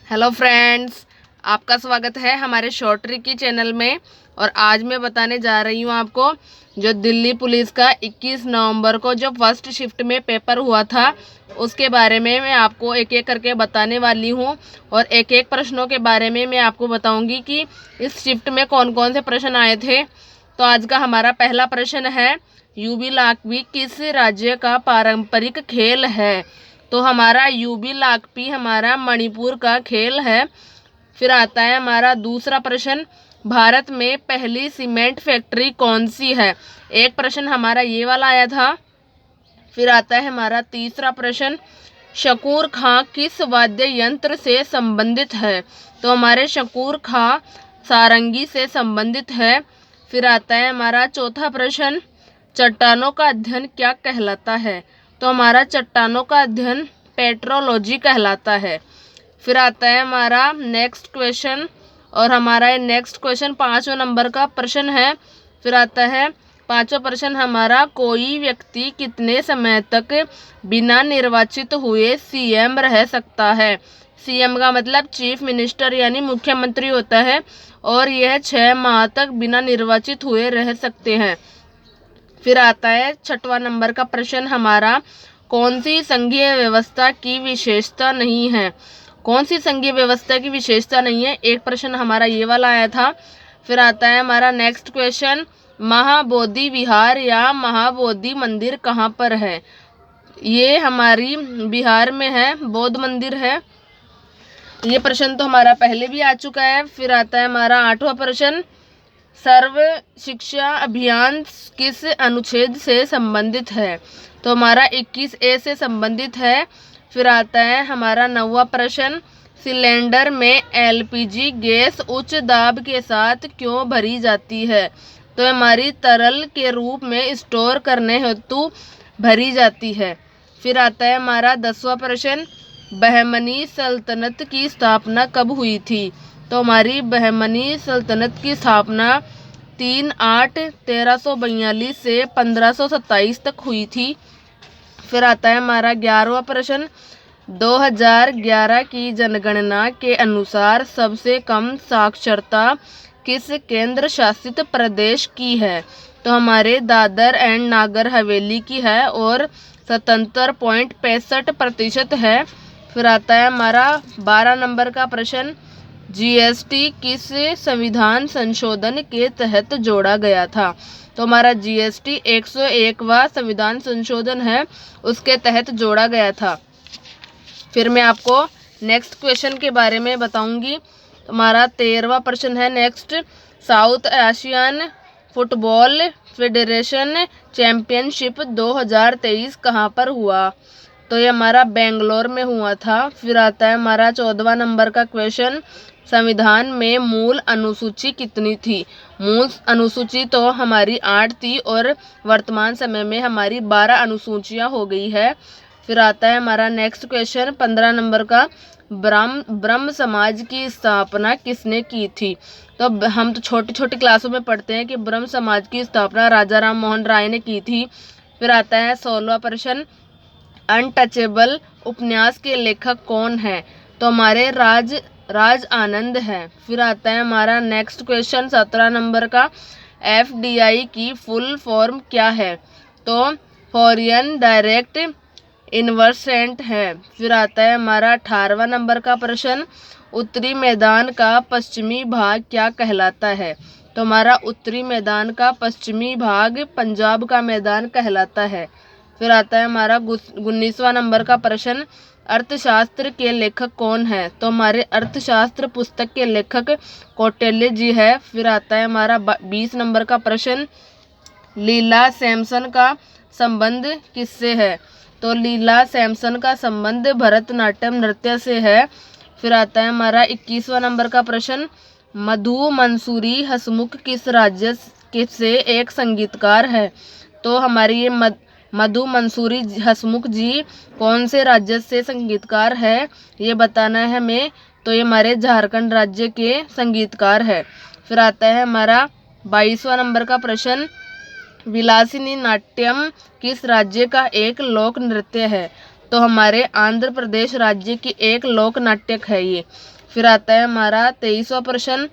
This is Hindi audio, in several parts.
हेलो फ्रेंड्स, आपका स्वागत है हमारे शॉर्ट ट्रिक चैनल में। और आज मैं बताने जा रही हूँ आपको जो दिल्ली पुलिस का 21 नवंबर को जो फर्स्ट शिफ्ट में पेपर हुआ था उसके बारे में मैं आपको एक एक करके बताने वाली हूँ। और एक एक प्रश्नों के बारे में मैं आपको बताऊँगी कि इस शिफ्ट में कौन कौन से प्रश्न आए थे। तो आज का हमारा पहला प्रश्न है, यूबी लाकवी किस राज्य का पारंपरिक खेल है? तो हमारा यूबी लाकपी हमारा मणिपुर का खेल है। फिर आता है हमारा दूसरा प्रश्न, भारत में पहली सीमेंट फैक्ट्री कौन सी है? एक प्रश्न हमारा ये वाला आया था। फिर आता है हमारा तीसरा प्रश्न, शकूर खां किस वाद्य यंत्र से संबंधित है? तो हमारे शकूर खां सारंगी से संबंधित है। फिर आता है हमारा चौथा प्रश्न, चट्टानों का अध्ययन क्या कहलाता है? तो हमारा चट्टानों का अध्ययन पेट्रोलॉजी कहलाता है। फिर आता है हमारा नेक्स्ट क्वेश्चन, और हमारा नेक्स्ट क्वेश्चन 5वें नंबर का प्रश्न है। फिर आता है 5वां प्रश्न हमारा, कोई व्यक्ति कितने समय तक बिना निर्वाचित हुए सीएम रह सकता है? सीएम का मतलब चीफ मिनिस्टर यानी मुख्यमंत्री होता है, और यह 6 माह तक बिना निर्वाचित हुए रह सकते हैं। फिर आता है 6वां नंबर का प्रश्न हमारा, कौन सी संघीय व्यवस्था की विशेषता नहीं है? कौन सी संघीय व्यवस्था की विशेषता नहीं है? एक प्रश्न हमारा ये वाला आया था। फिर आता है हमारा नेक्स्ट क्वेश्चन, महाबोधि विहार या महाबोधि मंदिर कहाँ पर है? ये हमारी बिहार में है, बौद्ध मंदिर है। ये प्रश्न तो हमारा पहले भी आ चुका है। फिर आता है हमारा 8वां प्रश्न, सर्व शिक्षा अभियान किस अनुच्छेद से संबंधित है? तो हमारा 21A से संबंधित है। फिर आता है हमारा 9वां प्रश्न, सिलेंडर में एलपीजी गैस उच्च दाब के साथ क्यों भरी जाती है? तो हमारी तरल के रूप में स्टोर करने हेतु भरी जाती है। फिर आता है हमारा 10वां प्रश्न, बहमनी सल्तनत की स्थापना कब हुई थी? तो हमारी बहमनी सल्तनत की स्थापना 3/8/1342 से 1527 तक हुई थी। फिर आता है हमारा 11वां प्रश्न, 2011 की जनगणना के अनुसार सबसे कम साक्षरता किस केंद्र शासित प्रदेश की है? तो हमारे दादर एंड नागर हवेली की है, और 77.65% है। फिर आता है हमारा 12 नंबर का प्रश्न, जीएसटी किस संविधान संशोधन के तहत जोड़ा गया था? तो हमारा जीएसटी 101वां संविधान संशोधन है, उसके तहत जोड़ा गया था। फिर मैं आपको नेक्स्ट क्वेश्चन के बारे में बताऊंगी। हमारा 13वां प्रश्न है next, south Asian football federation championship 2023 कहाँ पर हुआ? तो ये हमारा बेंगलोर में हुआ था। फिर आता है हमारा 14वां नंबर का क्वेश्चन, संविधान में मूल अनुसूची कितनी थी? मूल अनुसूची तो हमारी 8 थी, और वर्तमान समय में हमारी 12 अनुसूचियां हो गई है। फिर आता है हमारा नेक्स्ट क्वेश्चन 15 नंबर का, ब्रह्म समाज की स्थापना किसने की थी? तो हम तो छोटी छोटी क्लासों में पढ़ते हैं कि ब्रह्म समाज की स्थापना राजा राम मोहन राय ने की थी। फिर आता है 16वां प्रश्न, अनटचेबल उपन्यास के लेखक कौन है? तो हमारे राज आनंद है। फिर आता है हमारा नेक्स्ट क्वेश्चन 17 नंबर का, एफडीआई की फुल फॉर्म क्या है? तो फॉरेन डायरेक्ट इन्वेस्टमेंट है। फिर आता है हमारा 18वां नंबर का प्रश्न, उत्तरी मैदान का पश्चिमी भाग क्या कहलाता है? तो हमारा उत्तरी मैदान का पश्चिमी भाग पंजाब का मैदान कहलाता है। फिर आता है हमारा 19वां नंबर का प्रश्न, अर्थशास्त्र के लेखक कौन है? तो हमारे अर्थशास्त्र पुस्तक के लेखक कौटिल्य जी है। फिर आता है हमारा 20 नंबर का प्रश्न, लीला सैमसन का संबंध किससे है? तो लीला सैमसन का संबंध भरतनाट्यम नृत्य से है। फिर आता है हमारा 21वां नंबर का प्रश्न, मधु मंसूरी हसमुख किस राज्य से एक संगीतकार है? तो हमारी ये मधु मंसूरी हसमुख जी कौन से राज्य से संगीतकार है, ये बताना है हमें। तो ये हमारे झारखंड राज्य के संगीतकार है। फिर आता है हमारा 22वां नंबर का प्रश्न, विलासिनी नाट्यम किस राज्य का एक लोक नृत्य है? तो हमारे आंध्र प्रदेश राज्य की एक लोक नाट्यक है ये। फिर आता है हमारा 23वां प्रश्न,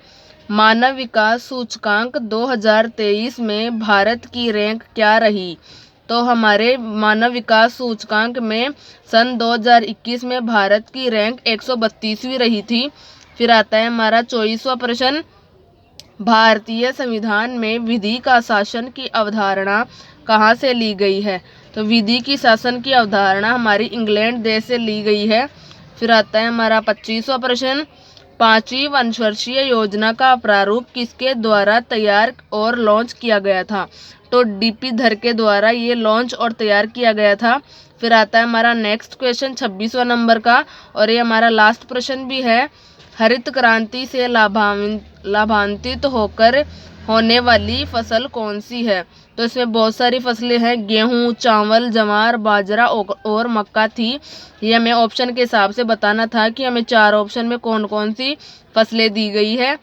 मानव विकास सूचकांक 2023 में भारत की रैंक क्या रही? तो हमारे मानव विकास सूचकांक में सन 2021 में भारत की रैंक 132वीं रही थी। फिर आता है हमारा 24वां प्रश्न, भारतीय संविधान में विधि का शासन की अवधारणा कहाँ से ली गई है? तो विधि की शासन की अवधारणा हमारी इंग्लैंड देश से ली गई है। फिर आता है हमारा 25वां प्रश्न, 5वीं पंचवर्षीय योजना का प्रारूप किसके द्वारा तैयार और लॉन्च किया गया था? तो डीपी धर के द्वारा ये लॉन्च और तैयार किया गया था। फिर आता है हमारा नेक्स्ट क्वेश्चन 26वां नंबर का, और ये हमारा लास्ट प्रश्न भी है। हरित क्रांति से लाभान्वित होकर होने वाली फसल कौन सी है? तो इसमें बहुत सारी फसलें हैं, गेहूं, चावल, जवार, बाजरा और मक्का थी। ये हमें ऑप्शन के हिसाब से बताना था कि हमें 4 ऑप्शन में कौन कौन सी फसलें दी गई है।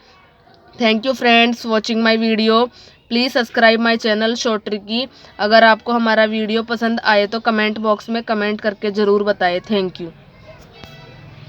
Thank you friends watching my video. Please subscribe my channel short tricky. अगर आपको हमारा वीडियो पसंद आए तो कमेंट बॉक्स में कमेंट करके ज़रूर बताएं। Thank you.